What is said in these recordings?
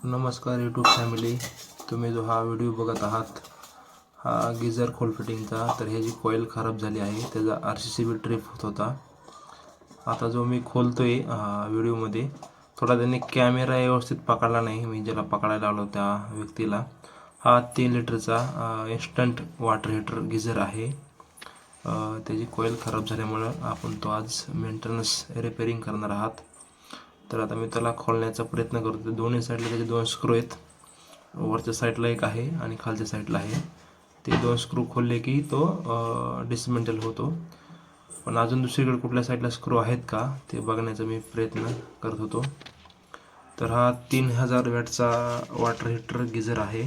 नमस्कार YouTube family, तुम्ही जो हा व्हिडिओ बघत आहात हा गिझर खोल फिटिंगचा. तर हे जी कॉईल खराब झाली आहे त्याचा RCCB ट्रिप होत होता. आता जो मी खोलतोय व्हिडिओमध्ये थोडा त्यांनी कॅमेरा व्यवस्थित पकडला नाही. मी ज्याला पकडायला आलो त्या व्यक्तीला. हा 3 लिटरचा इन्स्टंट वॉटर हीटर गिझर आहे. त्याची कॉईल खराब झाल्यामुळं आपण तो आज मेंटेनन्स रिपेअरिंग करणार आहात. तर आता मी त्याला खोलण्याचा प्रयत्न करतो. दोन्ही साईडला त्याचे 2 स्क्रू आहेत. वरच्या साईडला एक आहे आणि खालच्या साईडला आहे. ते 2 स्क्रू खोलले की तो डिसमेंटल होतो. पण अजून दुसरीकडे कुठल्या साईडला स्क्रू आहेत का ते बघण्याचा मी प्रयत्न करत होतो. तर हा 3000 वॅटचा वॉटर हीटर गिझर आहे.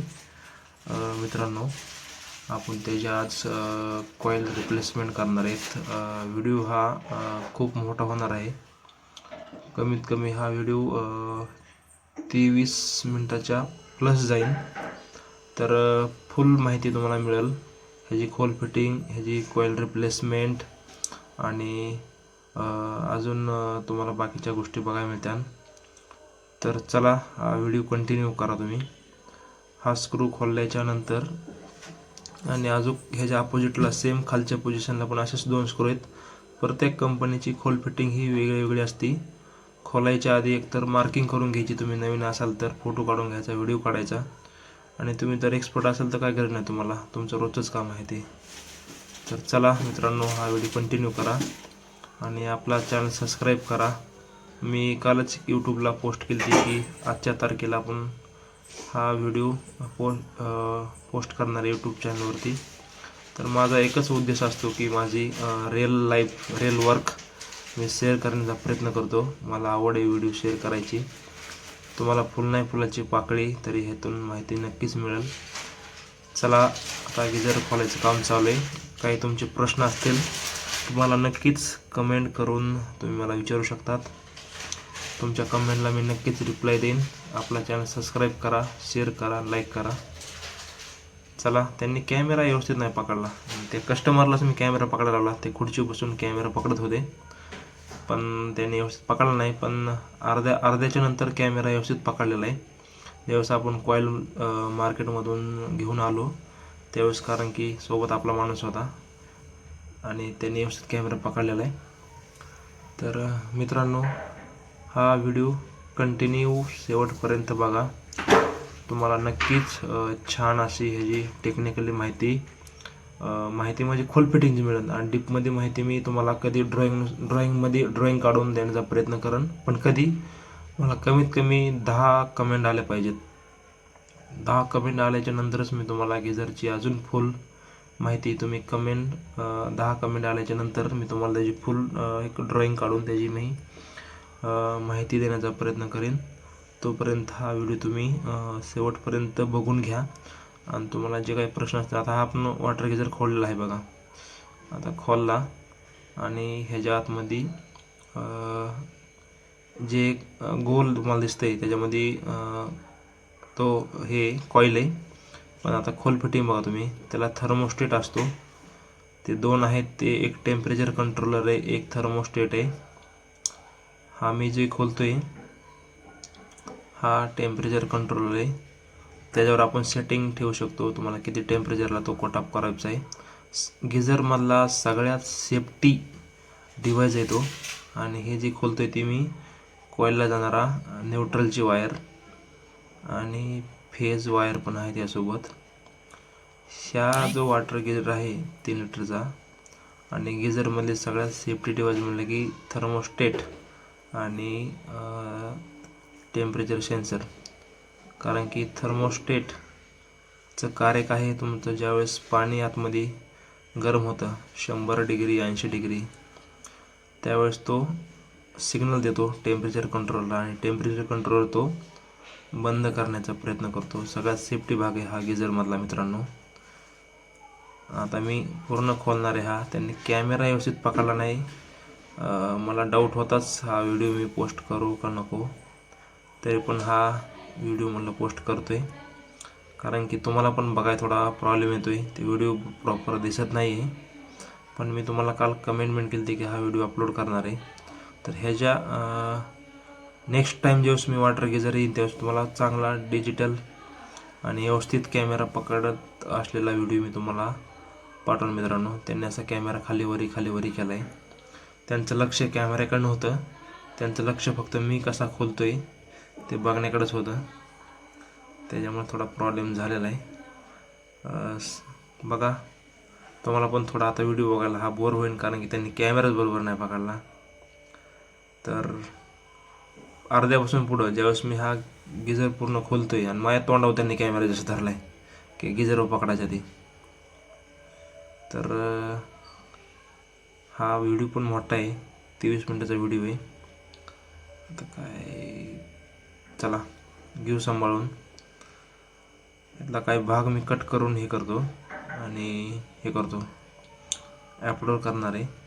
मित्रांनो, आपण त्याची आज कॉईल रिप्लेसमेंट करणार आहेत. व्हिडिओ हा खूप मोठा होणार आहे. कमीत कमी हा व्हिडिओ 23 मिनिटाच्या प्लस जाईल. तर फुल माहिती तुम्हाला मिळेल. ह्याची खोल फिटिंग, ह्याची कॉईल रिप्लेसमेंट आणि अजून तुम्हाला बाकीच्या गोष्टी बघायला मिळतात. तर चला हा व्हिडिओ कंटिन्यू करा तुम्ही. हा स्क्रू खोलल्याच्या नंतर आणि अजून ह्याच्या अपोजिटला सेम खालच्या पोझिशनला पण असेच 2 स्क्रू आहेत. प्रत्येक कंपनीची खोल फिटिंग ही वेगळी असते. खोलायच्या आधी एकतर मार्किंग करून घ्यायची. तुम्ही नवीन असाल तर फोटो काढून घ्यायचा, व्हिडिओ काढायचा. आणि तुम्ही जर एक्सपर्ट असाल तर काय गरज नाही तुम्हाला, तुमचं रोजचंच काम आहे ते. तर चला मित्रांनो, हा व्हिडिओ कंटिन्यू करा आणि आपला चॅनल सबस्क्राईब करा. मी कालच यूट्यूबला पोस्ट केली होती की आजच्या तारखेला आपण हा व्हिडिओ पोस्ट करणार आहे यूट्यूब चॅनलवरती. तर माझा एकच उद्देश असतो की माझी रिअल वर्क मी शेअर करण्याचा प्रयत्न करतो. मला आवड आहे व्हिडिओ शेअर करायची. तुम्हाला फुल नाही फुलाची पाकळी तरी ह्यातून माहिती नक्कीच मिळेल. चला आता गिझर खोलायचं काम चालू आहे. काही तुमचे प्रश्न असतील तुम्हाला नक्कीच कमेंट करून तुम्ही मला विचारू शकतात. तुमच्या कमेंटला मी नक्कीच रिप्लाय देईन. आपला चॅनल सबस्क्राईब करा, शेअर करा, लाईक करा. चला, त्यांनी कॅमेरा व्यवस्थित नाही पकडला. ते कस्टमरलाच मी कॅमेरा पकडायला लावला. ते खुर्ची बसून कॅमेरा पकडत होते पण त्यांनी व्यवस्थित पकडला नाही. पण अर्ध्याच्या नंतर कॅमेरा व्यवस्थित पकडलेला आहे. ज्यावेळेस आपण कॉईल मार्केटमधून घेऊन आलो त्यावेळेस, कारण की सोबत आपला माणूस होता आणि त्यांनी व्यवस्थित कॅमेरा पकडलेला आहे. तर मित्रांनो, हा व्हिडिओ कंटिन्यू शेवटपर्यंत बघा. तुम्हाला नक्कीच छान अशी ह्याची टेक्निकली माहिती म्हणजे खोल फिटिंगची मिळेल. आणि डीपमध्ये माहिती मी तुम्हाला कधी ड्रॉइंग काढून देण्याचा प्रयत्न करेन. पण कधी मला कमीत कमी 10 कमेंट आल्या पाहिजेत. 10 कमेंट आल्याच्या नंतरच मी तुम्हाला गिझरची अजून फुल माहिती 10 कमेंट आल्याच्या नंतर मी तुम्हाला त्याची फुल एक ड्रॉइंग काढून त्याची मी माहिती देण्याचा प्रयत्न करेन. तोपर्यंत हा व्हिडिओ तुम्ही शेवटपर्यंत बघून घ्या. आणि तुम्हाला जे काही प्रश्न असतात, आता हा आपण वॉटर गिझर खोललेला आहे बघा. आता खोलला आणि ह्याच्या आतमध्ये जे गोल तुम्हाला दिसतंय त्याच्यामध्ये तो हे कॉईल आहे. पण आता खोल फिटिंग बघा तुम्ही, त्याला थर्मोस्टेट असतो. ते 2 आहेत. ते एक टेम्परेचर कंट्रोलर आहे, एक थर्मोस्टेट आहे. हा मी जे खोलतोय हा टेम्परेचर कंट्रोलर आहे. त्याच्यावर आपण सेटिंग ठेवू शकतो. तुम्हाला किती टेम्परेचरला तो कट करायचा आहे. गिझरमधला सगळ्यात सेफ्टी डिव्हाइस आहे तो. आणि हे जे खोलतोय ते मी कॉईलला जाणारा न्यूट्रलची वायर आणि फेज वायर पण आहे त्यासोबत. ह्या जो वॉटर गिझर आहे 3 लिटरचा आणि गिझरमधले सगळ्यात सेफ्टी डिव्हाइस म्हणलं की थर्मोस्टेट आणि टेम्परेचर सेन्सर. कारण की थर्मोस्टेटचं कार्य काय आहे, तुमचं ज्यावेळेस पाणी आतमध्ये गरम होतं 100 डिग्री 80 डिग्री त्यावेळेस तो सिग्नल देतो टेम्परेचर कंट्रोलला आणि टेम्परेचर कंट्रोलर तो बंद करण्याचा प्रयत्न करतो. सगळ्यात सेफ्टी भाग आहे हा गिझरमधला मित्रांनो. आता मी पूर्ण खोलणार आहे. हा त्यांनी कॅमेरा व्यवस्थित पकडला नाही. मला डाऊट होताच हा व्हिडिओ मी पोस्ट करू का नको. तरी पण हा व्हिडिओ मला पोस्ट करतोय कारण की तुम्हाला पण बघाय थोडा प्रॉब्लेम येतोय. ते व्हिडिओ प्रॉपर दिसत नाही आहे. पण मी तुम्हाला काल कमेंटमेंट केली होती की हा व्हिडिओ अपलोड करणार आहे. तर ह्याच्या नेक्स्ट टाईम ज्यावेळेस मी वॉटर गिझर येईल त्यावेळेस तुम्हाला चांगला डिजिटल आणि व्यवस्थित कॅमेरा पकडत असलेला व्हिडिओ मी तुम्हाला पाठवून मित्रांनो. त्यांनी असा कॅमेरा खालीवरी केला आहे. त्यांचं लक्ष कॅमेऱ्याकडे नव्हतं, त्यांचं लक्ष फक्त मी कसा खोलतोय ते बघण्याकडेच होतं. त्याच्यामुळे थोडा प्रॉब्लेम झालेला आहे. बघा, तुम्हाला पण थोडा आता व्हिडिओ बघायला हा बोर होईल, कारण की त्यांनी कॅमेराच बरोबर नाही पकडला. तर अर्ध्यापासून पुढं ज्यावेळेस मी हा गिझर पूर्ण खोलतोय आणि माझ्या तोंडावर त्यांनी कॅमेरा जसं धरला आहे की गिझरवर पकडायच्या आधी, तर हा व्हिडिओ पण मोठा आहे, 23 मिनिटाचा व्हिडिओ आहे. आता काय, चला घेऊ सांभाळून. यातला काही भाग मी कट करून हे करतो आणि हे करतो, अपलोड करणार आहे.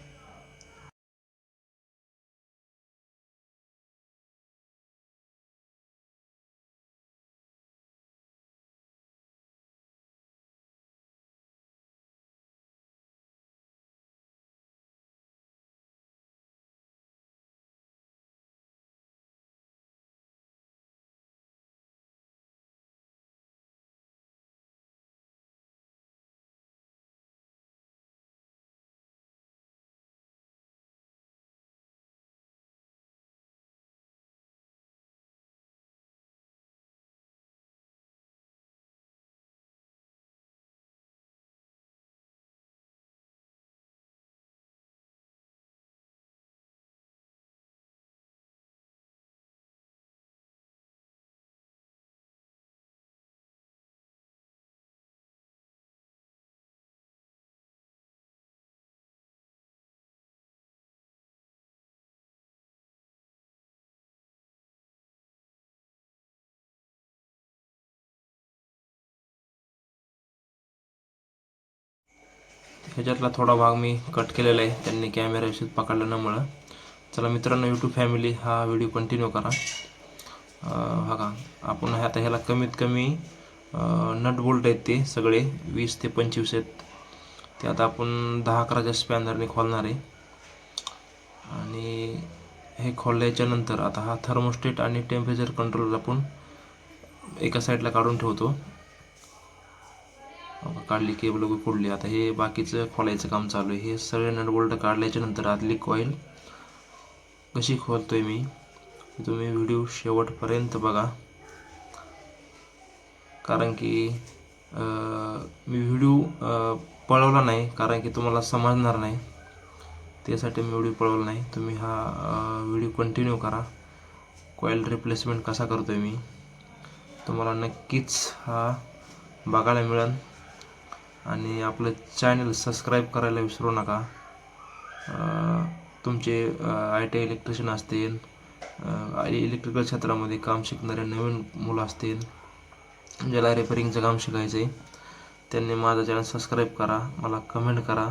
ह्याच्यातला थोडा भाग मी कट केलेला आहे, त्यांनी कॅमेरा व्यवस्थित पकडला नमुळं. चला मित्रांनो, यूट्यूब फॅमिली हा व्हिडिओ कंटिन्यू करा. बघा, आपण आता ह्याला कमीत कमी नट बोल्ट आहेत ते सगळे 20 ते 25 आहेत. ते आता आपण 10-11च्या स्पॅनरने खोलणार आहे. आणि हे खोलल्याच्या नंतर आता हा थर्मोस्टेट आणि टेम्परेचर कंट्रोल आपण एका साईडला काढून ठेवतो. काढली, केबल वगैरे फोडली. आता हे बाकीचं खोलायचं काम चालू आहे. हे सगळे नट बोल्ट काढल्याच्या नंतर आतली कॉईल कशी खोलतोय मी, तुम्ही व्हिडिओ शेवटपर्यंत बघा, कारण की मी व्हिडिओ पळवला नाही, कारण की तुम्हाला समजणार नाही, त्यासाठी मी व्हिडिओ पळवला नाही. तुम्ही हा व्हिडिओ कंटिन्यू करा. कॉईल रिप्लेसमेंट कसा करतोय मी, तुम्हाला नक्कीच हा बघायला मिळेल. आणि आपलं चॅनल सबस्क्राईब करायला विसरू नका. तुमचे IT इलेक्ट्रिशियन असतील, इलेक्ट्रिकल क्षेत्रामध्ये काम शिकणारे नवीन मुलं असतील, ज्याला रिपेरिंगचं काम शिकायचं आहे, त्यांनी माझा चॅनल सबस्क्राईब करा, मला कमेंट करा.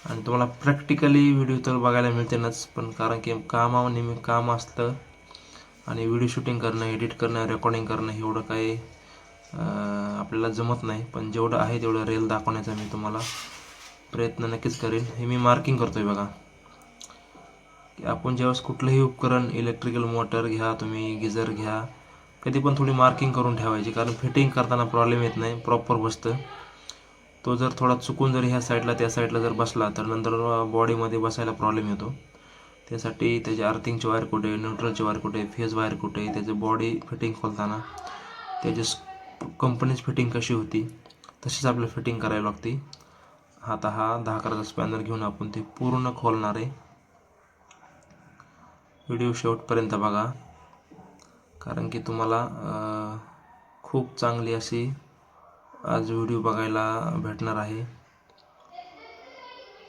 आणि तुम्हाला प्रॅक्टिकली व्हिडिओ तर बघायला मिळतेनच, पण कारण की कामावर काम असतं आणि व्हिडिओ शूटिंग करणं, एडिट करणं, रेकॉर्डिंग करणं एवढं काही आपल्याला जमत नाही. पण जेवढं आहे तेवढं रिअल दाखवण्याचा मी तुम्हाला प्रयत्न नक्कीच करेन. हे मी मार्किंग करतोय बघा, की आपण ज्यावेळेस कुठलंही उपकरण, इलेक्ट्रिकल मोटर घ्या, तुम्ही गिझर घ्या, कधी पण थोडी मार्किंग करून ठेवायची, कारण फिटिंग करताना प्रॉब्लेम येत नाही, प्रॉपर बसतं. तो जर थोडा चुकून जर ह्या साईडला त्या साईडला जर बसला तर नंतर बॉडीमध्ये बसायला प्रॉब्लेम येतो. त्यासाठी त्याची अर्थिंगची वायर कुठे आहे, न्यूट्रलची वायर कुठे आहे, फेज वायर कुठे आहे, त्याची बॉडी फिटिंग खोलताना त्याची कंपनीची फिटिंग कशी होती तशीच आपल्याला फिटिंग करावी लागते. आता हा 10-11चा स्पॅनर घेऊन आपण ते पूर्ण खोलणार आहे. व्हिडिओ शेवटपर्यंत बघा, कारण की तुम्हाला खूप चांगली अशी आज व्हिडिओ बघायला भेटणार आहे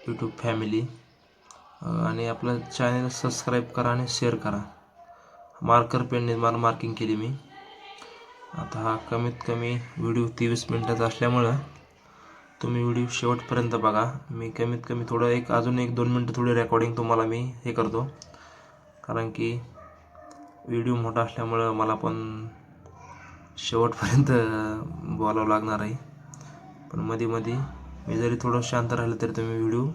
यूट्यूब फॅमिली. आणि आपलं चॅनल सबस्क्राईब करा आणि शेअर करा. मार्कर पेनने मला मार्किंग केली मी. आता हा कमीत कमी व्हिडिओ 23 मिनिटाचा असल्यामुळं तुम्ही व्हिडिओ शेवटपर्यंत बघा. मी कमीत कमी थोडं अजून 1-2 मिनटं थोडी रेकॉर्डिंग तुम्हाला मी हे करतो, कारण की व्हिडिओ मोठा असल्यामुळं मला पण शेवटपर्यंत बोलावं लागणार आहे. पण मध्ये मी जरी थोडं शांत राहिलं तरी तुम्ही व्हिडिओ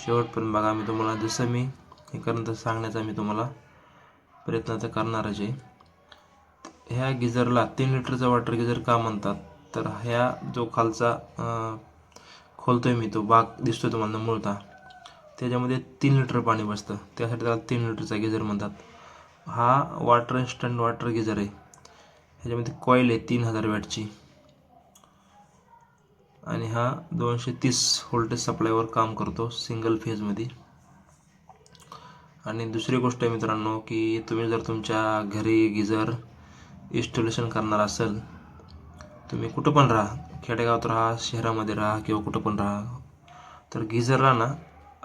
शेवटपर्यंत बघा. मी तुम्हाला जसं मी हे करत सांगण्याचा मी तुम्हाला प्रयत्न तर करणारच आहे. ह्या गिझरला 3 लिटरचा वॉटर गिझर का म्हणतात, तर ह्या जो खालचा खोलतोय मी, तो भाग दिसतोय तुम्हाला मूळतः, त्याच्यामध्ये 3 लिटर पाणी बसतं, त्यासाठी त्याला 3 लिटरचा गिझर म्हणतात. हा वॉटर इन्स्टंट वॉटर गिझर आहे. ह्याच्यामध्ये कॉईल आहे 3000 वॅटची आणि हा 230 व्होल्टेज सप्लायवर काम करतो सिंगल फेजमध्ये. आणि दुसरी गोष्ट आहे मित्रांनो, की तुम्ही जर तुमच्या घरी गिझर इन्स्टॉलेशन करणार असेल, तुम्ही कुठं पण राहा, खेडेगावात राहा, शहरामध्ये राहा किंवा कुठं पण राहा, तर गिझरला ना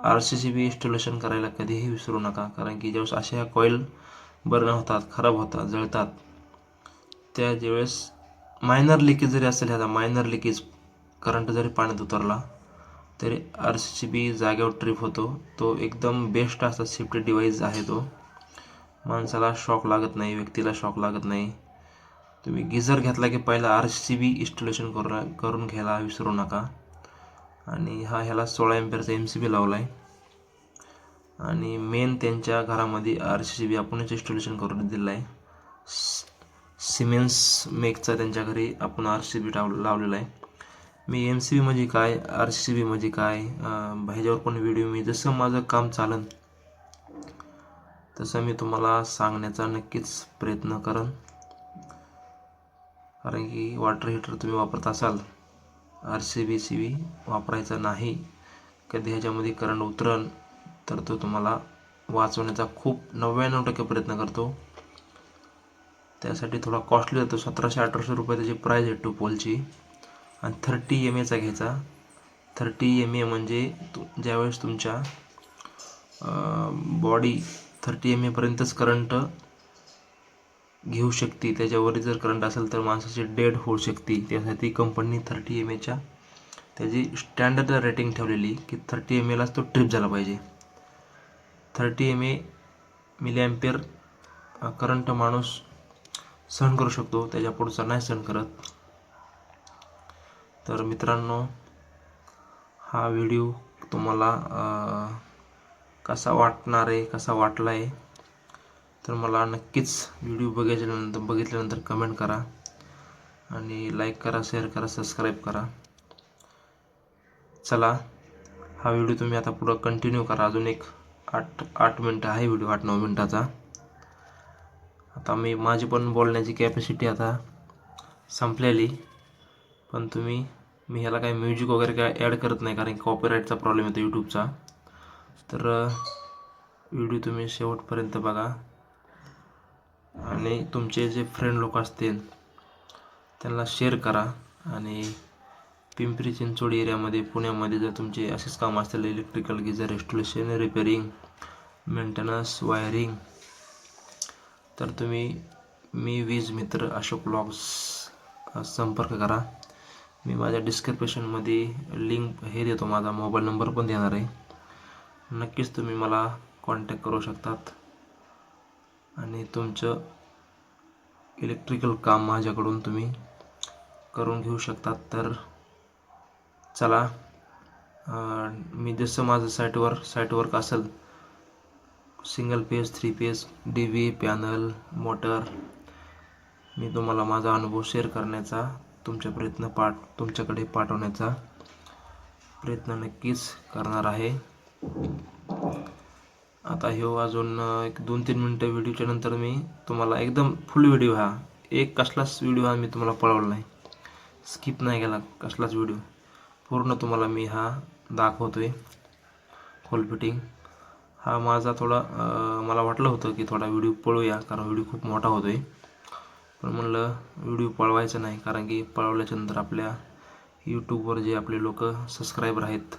RCCB इन्स्टॉलेशन करायला कधीही विसरू नका. कारण की ज्यावेळेस अशा ह्या कॉईल बर्न होतात, खराब होतात, जळतात, त्या ज्यावेळेस मायनर लिकेज जरी असेल, ह्याचा मायनर लिकेज करंट जरी पाण्यात उतरला तरी RCCB जागेवर ट्रिप होतो. तो एकदम बेस्ट असा सेफ्टी डिवाइस आहे. तो माणसाला शॉक लागत नाही, व्यक्तीला शॉक लागत नाही. तुम्ही गिझर घेतला की पहिला RCCB इन्स्टॉलेशन करून घ्यायला विसरू नका. आणि ह्याला 16 एम्पियरचा MCB लावला आहे आणि मेन त्यांच्या घरामध्ये RCCB आपणच इन्स्टॉलेशन करून दिलं आहे. सिमेन्स मेकचा त्यांच्या घरी आपण RCCB लावलेला आहे. मी MCB म्हणजे काय, RCCB म्हणजे काय, ह्याच्यावर पण व्हिडिओ मी जसं माझं काम चालन तसं मी तुम्हाला सांगण्याचा नक्कीच प्रयत्न करेन. कारण की वॉटर हीटर तुम्ही वापरत असाल, RCCB वापरायचा नाही. कधी ह्याच्यामध्ये करंट उतरन तर तो तुम्हाला वाचवण्याचा खूप 99% प्रयत्न करतो. त्यासाठी थोडा कॉस्टली जातो. 1700-1800 रुपये त्याची प्राईज आहे 2 पोलची. आणि 30 mAचा घ्यायचा. 30 mA म्हणजे ज्यावेळेस तुमच्या बॉडी 30 mA पर्यंतच करंट घेऊ शकते, त्याच्यावर जर करंट असेल तर माणसाची डेड होऊ शकते. त्यासाठी कंपनीने 30 mAच्या त्याची स्टँडर्ड रेटिंग ठेवलेली की 30 mAलाच तो ट्रिप झाला पाहिजे. 30 mA मिलीअँपिअर करंट माणूस सहन करू शकतो, त्याच्या पुढचा नाही सहन करत. तर मित्रांनो, हा व्हिडिओ तुम्हाला कसा वाटणार आहे, कसा वाटला आहे, तर मला नक्कीच व्हिडिओ बघितल्यानंतर कमेंट करा आणि लाईक करा, शेअर करा, सबस्क्राईब करा. चला, हा व्हिडिओ तुम्ही आता पुढं कंटिन्यू करा. अजून एक 8 मिनटं आहे व्हिडिओ, 8-9 मिनटाचा. आता माझी पण बोलण्याची कॅपॅसिटी आता संपलेली. पण मी ह्याला काही म्युझिक वगैरे काय ॲड करत नाही, कारण कॉपीराईटचा प्रॉब्लेम येतो यूट्यूबचा. तर व्हिडिओ तुम्ही शेवटपर्यंत बघा आणि तुमचे जे फ्रेंड लोक असतील त्यांना शेअर करा. आणि पिंपरी चिंचवड एरियामध्ये, पुण्यामध्ये जर तुमचे असेच काम असतील, electrical geyser installation, repairing, maintenance, wiring, तर मी वीज मित्र अशोक ब्लॉग्स संपर्क करा. मी माझ्या डिस्क्रिप्शनमध्ये लिंक देतो, माझा मोबाईल नंबर पण देणार आहे. नक्कीच तुम्ही मला कॉन्टॅक्ट करू शकतात आणि तुमचं इलेक्ट्रिकल काम माझ्याकडून तुम्ही करून घेऊ शकतात. तर चला, मी जसं माझं साईट वर्क असेल, single page, 3 page, DV, panel, motor, मी तुम्हाला माझा अनुभव शेअर करण्याचा, तुमच्याकडे पाठवण्याचा प्रयत्न नक्कीच करणार आहे. आता अजून एक 2-3 मिनटं व्हिडिओच्या नंतर मी तुम्हाला एकदम फुल व्हिडिओ, एक कसलाच व्हिडिओ मी तुम्हाला पळवला नाही, स्किप नाही केला कसलाच व्हिडिओ, पूर्ण तुम्हाला मी दाखवतोय खोल फिटिंग. माझा थोडा मला वाटलं होतं की थोडा व्हिडिओ पळवूया, कारण व्हिडिओ खूप मोठा होतोय. पण म्हणलं व्हिडिओ पळवायचा नाही, कारण की पळवल्याच्यानंतर आपल्या यूट्यूबवर जे आपले लोक सबस्क्रायबर आहेत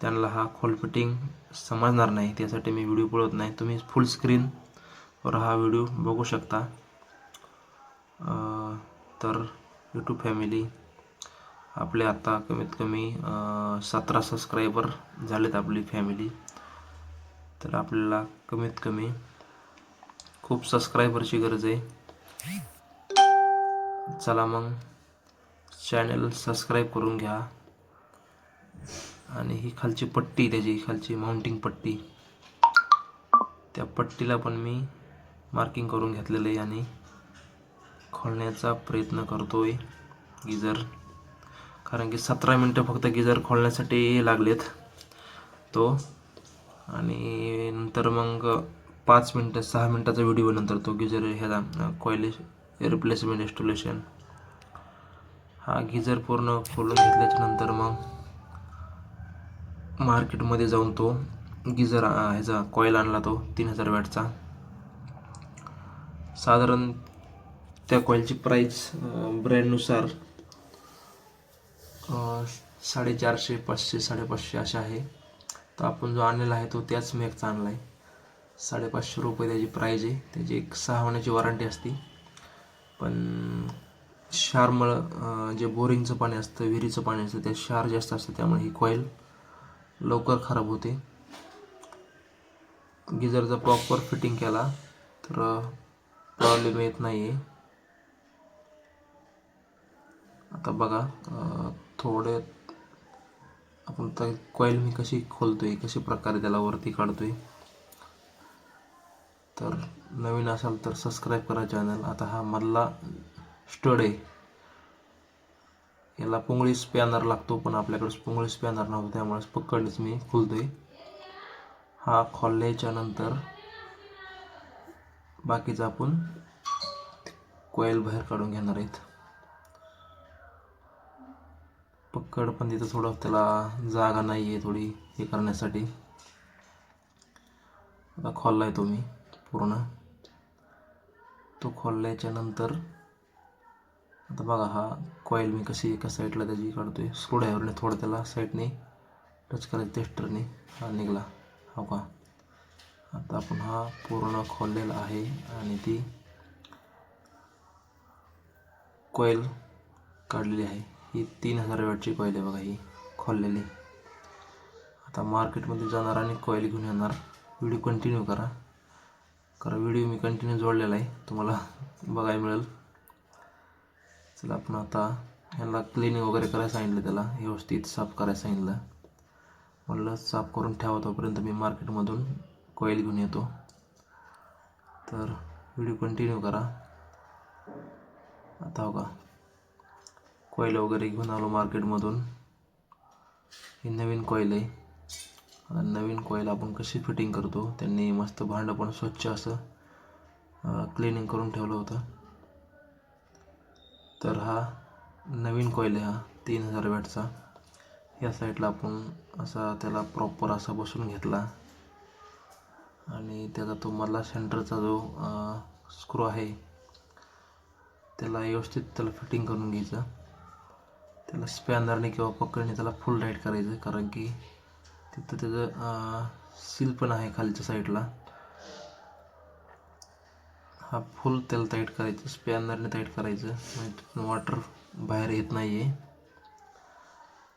त्यांना खोल फिटिंग समजणार नाही. त्यासाठी मी व्हिडिओ पळवत नाही. तुम्ही फुल स्क्रीनवर व्हिडिओ बघू शकता. तर यूट्यूब फॅमिली, आपले आता कमीत कमी 17 सबस्क्रायबर झालेत आपली फॅमिली. तर आपल्याला कमीत कमी खूप सबस्क्रायबरची गरज आहे. चला मग, चॅनल सबस्क्राईब करून घ्या. आणि ही खालची पट्टी, त्याची खालची माउंटिंग पट्टी, त्या पट्टीला पण मी मार्किंग करून घेतलेलं आहे आणि खोलण्याचा प्रयत्न करतोय गिजर, कारण की 17 मिनटं फक्त गिजर खोलण्यासाठी लागलेत तो. आणि नंतर मग 5 मिनटं 6 मिनटाचा व्हिडिओ नंतर तो गिजर ह्याला कॉईल रिप्लेसमेंट इन्स्टॉलेशन. हा गिजर पूर्ण खोलून घेतल्याच्या नंतर मग मार्केटमध्ये जाऊन तो गिजर ह्याचा कॉईल आणला, तो 3000 वॅटचा. साधारण त्या कॉईलची प्राईस ब्रँडनुसार 450, 500, 550 अशा आहे. तर आपण जो आणलेला आहे तो त्याच मेकचा आणला आहे. 550 रुपये त्याची प्राईज आहे. त्याची एक 6 महिन्याची वॉरंटी असते. पण क्षारमुळं जे बोरिंगचं पाणी असतं, विहिरीचं पाणी असतं, त्यात क्षार जास्त असतं, त्यामुळे ही कॉईल लवकर खराब होते. गिजरचा प्रॉपर फिटिंग केला तर प्रॉब्लेम येत नाही आहे. आता बघा थोडे आपण कॉईल मी कशी खोलतोय, कशी प्रकारे त्याला वरती काढतोय. तर नवीन असाल तर सबस्क्राईब करा चॅनल. आता हा मधला स्टड आहे, याला पुंगळी स्पॅनर लागतो, पण आपल्याकडे पुंगळी स्पॅनर नव्हतं, त्यामुळे पकडणीच मी खोलतोय. हा खोलल्याच्या नंतर बाकीचं आपण कॉईल बाहेर काढून घेणार आहेत. पकड पण तिथं थोडं त्याला जागा नाही आहे थोडी हे करण्यासाठी. आता खोललाय तो मी पूर्ण. तो खोलल्याच्या नंतर आता बघा हा कॉईल मी कशी एका साईडला त्याची काढतोय. स्क्रूड्रायव्हरने थोडं त्याला साईडने टच करायचं, टेस्टरने हा निघाला. हो का. आता आपण हा पूर्ण खोललेला आहे आणि ती कॉईल काढलेली आहे. ही 3000 वॅटची कॉईल आहे बघा, ही खोललेली. आता मार्केटमध्ये जाणार आणि कॉईल घेऊन येणार. व्हिडिओ कंटिन्यू करा, कारण व्हिडिओ मी कंटिन्यू जोडलेला आहे, तुम्हाला बघायला मिळेल. चला आपण आता ह्याला क्लिनिंग वगैरे करायला सांगितलं, त्याला व्यवस्थित साफ करायला सांगितलं. म्हणलं साफ करून ठेवा, तोपर्यंत मी मार्केटमधून कॉईल घेऊन येतो. तर व्हिडिओ कंटिन्यू करा. आता हो का कॉईल वगैरे घेऊन आलो मार्केटमधून. ही नवीन कॉईल आहे. आता नवीन कॉईल आपण कशी फिटिंग करतो, त्यांनी मस्त भांडं पण स्वच्छ असं क्लिनिंग करून ठेवलं होतं. तर हा नवीन कॉईल आहे, हा 3000 वॅटचा. या साईडला आपण असा त्याला प्रॉपर असा बसून घेतला आणि त्याचा तो मधला सेंटरचा जो स्क्रू आहे त्याला व्यवस्थित त्याला फिटिंग करून घ्यायचं. त्याला स्पॅनरने किंवा पकडणे त्याला फुल टाईट करायचं, कारण की तिथं त्याचं सील पण आहे खालच्या साईडला. हा फुल त्याला टाईट करायचं, स्पॅनरने टाईट करायचं, म्हणजे वॉटर बाहेर येत नाही आहे.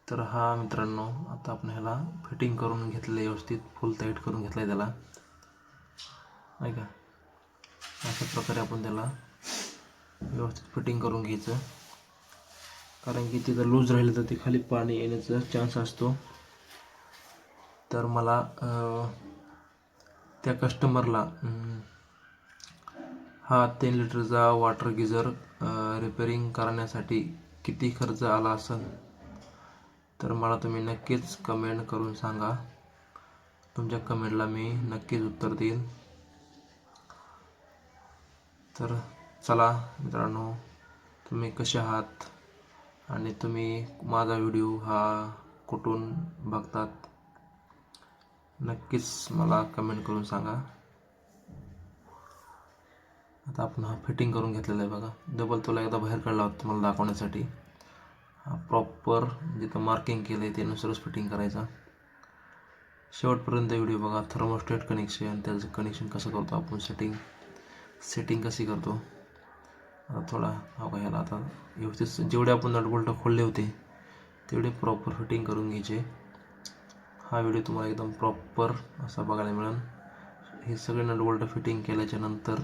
तर हा मित्रांनो आता आपण ह्याला फिटिंग करून घेतलं, व्यवस्थित फुल टाईट करून घेतलं आहे त्याला, नाही का. अशा प्रकारे आपण त्याला व्यवस्थित फिटिंग करून घ्यायचं, कारण की तिथं लूज राहिलं तर ते खाली पाणी येण्याचा चान्स असतो. तर मला त्या कस्टमरला हा 3 लिटरचा वॉटर गिजर रिपेरिंग करण्यासाठी किती खर्च आला असेल, तर मला तुम्ही नक्कीच कमेंट करून सांगा. तुमच्या कमेंटला मी नक्कीच उत्तर देईन. तर चला मित्रांनो, तुम्ही कसे आहात आणि तुम्ही माझा व्हिडिओ हा कुठून बघतात, नक्कीच मला कमेंट करून सांगा. आता आपण हा फिटिंग करून घेतलेला आहे बघा. डबल तुला एकदा बाहेर काढला होता तुम्हाला दाखवण्यासाठी. हा प्रॉपर जिथं मार्किंग केलं आहे त्यानुसारच फिटिंग करायचा. शेवटपर्यंत व्हिडिओ बघा. थर्मोस्टेट कनेक्शन, त्याचं कनेक्शन कसं करतो आपण, सेटिंग कशी करतो. आता थोडा बघा ह्याला आता व्यवस्थित जेवढे आपण नटबोल्ट खोलले होते तेवढे प्रॉपर फिटिंग करून घ्यायचे. हा व्हिडिओ तुम्हाला एकदम प्रॉपर असा बघायला मिळेल. हे सगळे नटबोल्ट फिटिंग केल्याच्या नंतर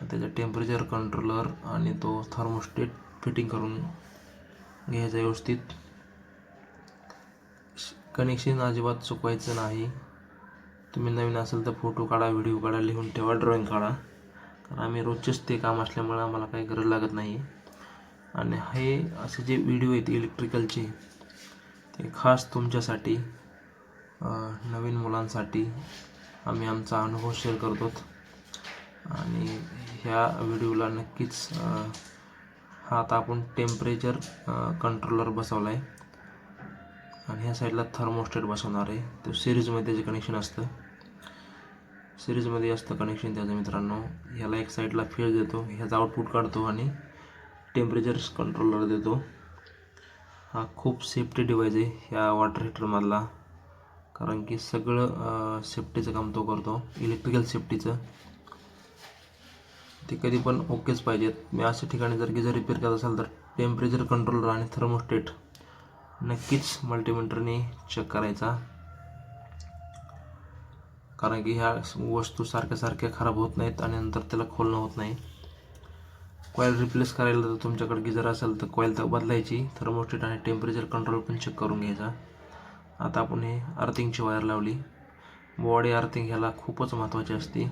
त्याचा टेम्परेचर कंट्रोलर आणि तो थर्मोस्टेट फिटिंग करून घ्यायचा व्यवस्थित. कनेक्शन अजिबात चुकवायचं नाही. तुम्ही नवीन असेल तर फोटो काढा, व्हिडिओ काढा, लिहून ठेवा, ड्रॉईंग काढा, कारण आम्ही रोजचेच ते काम असल्यामुळं आम्हाला काही गरज लागत नाही. आणि हे असे जे व्हिडिओ आहेत इलेक्ट्रिकलचे ते खास तुमच्यासाठी, नवीन मुलांसाठी आम्ही आमचा अनुभव शेअर करतो. आणि ह्या व्हिडिओला नक्कीच हा आता आपण टेम्परेचर कंट्रोलर बसवला आहे आणि ह्या साईडला थर्मोस्टेट बसवणार आहे. तो सिरीजमध्ये त्याचे कनेक्शन असतं, सिरीजमध्ये असतं कनेक्शन त्याचं मित्रांनो. ह्याला एक साईडला फेज देतो, ह्याचा आउटपुट काढतो आणि टेम्परेचर कंट्रोलर देतो. हा खूप सेफ्टी डिवाईस आहे ह्या वॉटर हीटरमधला, कारण की सगळं सेफ्टीचं काम तो करतो, इलेक्ट्रिकल सेफ्टीचं. ते कधी पण ओकेच पाहिजेत. मी अशा ठिकाणी जर गिझर रिपेअर करत असाल तर टेम्परेचर कंट्रोलर आणि थर्मोस्टेट नक्कीच मल्टीमीटरने चेक करायचा, कारण की ह्या वस्तू सारख्या खराब होत नाहीत आणि नंतर त्याला खोलणं होत नाही. कॉईल रिप्लेस करायला जर तुमच्याकडे गिझर असेल तर कॉईल तर बदलायची, थर्मोस्टेट आणि टेम्परेचर कंट्रोल पण चेक करून घ्यायचा. आता आपण हे अर्थिंगची वायर लावली. बॉडी अर्थिंग ह्याला खूपच महत्त्वाची असते,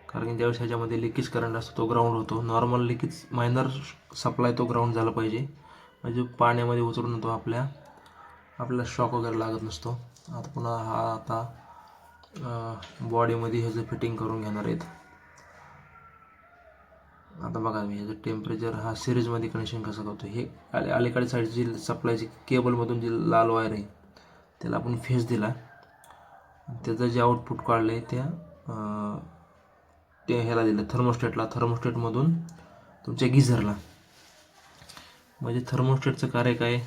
कारण की ज्यावेळेस ह्याच्यामध्ये लिकेज करंट असतो तो ग्राउंड होतो. नॉर्मल लिकेज मायनर सप्लाय तो ग्राउंड झाला पाहिजे, म्हणजे पाण्यामध्ये उतरून तो आपल्याला शॉक वगैरे लागत नसतो. आता पुन्हा आता बॉडीमध्ये ह्याचं फिटिंग करून घेणार आहेत. आता बघा मी ह्याचं टेम्परेचर हा सिरीजमध्ये कनेक्शन कसं करतो. हे अलीकडे साईडची जी सप्लायची केबलमधून जी लाल वायर आहे त्याला आपण फेस दिला, त्याचं जे आउटपुट काढलं आहे ते ह्याला दिलं थर्मोस्टेटमधून तुमच्या गिझरला. म्हणजे थर्मोस्टेटचं कार्य काय,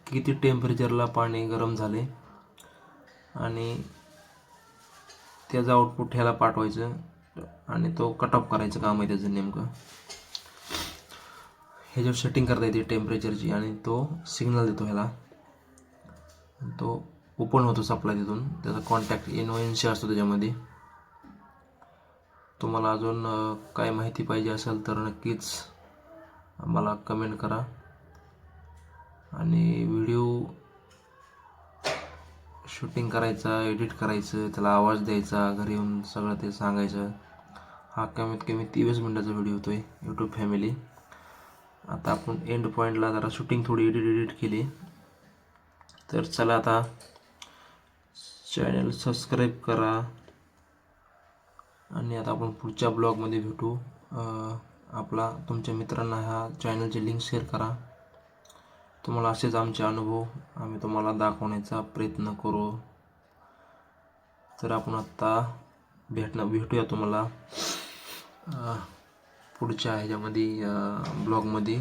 किती टेम्परेचरला पाणी गरम झाले आणि त्याचं आउटपुट ह्याला पाठवायचं आणि तो कट ऑफ करायचं काम आहे त्याचं नेमकं. ह्याच्यावर सेटिंग करता येते टेम्परेचरची आणि तो सिग्नल देतो ह्याला, तो ओपन होतो सप्लाय तिथून. त्याचा कॉन्टॅक्ट NONC असतो त्याच्यामध्ये. तुम्हाला अजून काय माहिती पाहिजे असेल तर नक्कीच मला कमेंट करा. आणि व्हिडिओ शूटिंग करायचा, एडिट करायचं, त्याला आवाज द्यायचा, घरी येऊन सगळं ते सांगायचं. हा कमीत कमी 23 मिनिटाचा व्हिडिओ होतो आहे यूट्यूब फॅमिली. आता आपण एंड पॉईंटला जरा शूटिंग थोडी एडिट केली. तर चला आता चॅनल सबस्क्राईब करा आणि आता आपण पुढच्या ब्लॉगमध्ये भेटू. तुमच्या मित्रांना ह्या चॅनलची लिंक शेअर करा. तुम्हाला असेच आमचे अनुभव आम्ही तुम्हाला दाखवण्याचा प्रयत्न करू. तर आपण आत्ता भेटूया तुम्हाला पुढच्या ह्याच्यामध्ये ब्लॉगमध्ये.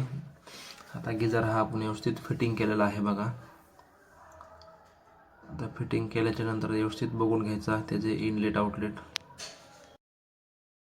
आता गिझर हा आपण व्यवस्थित फिटिंग केलेला आहे बघा. आता फिटिंग केल्याच्या नंतर व्यवस्थित बघून घ्यायचा त्याचे इनलेट आउटलेट.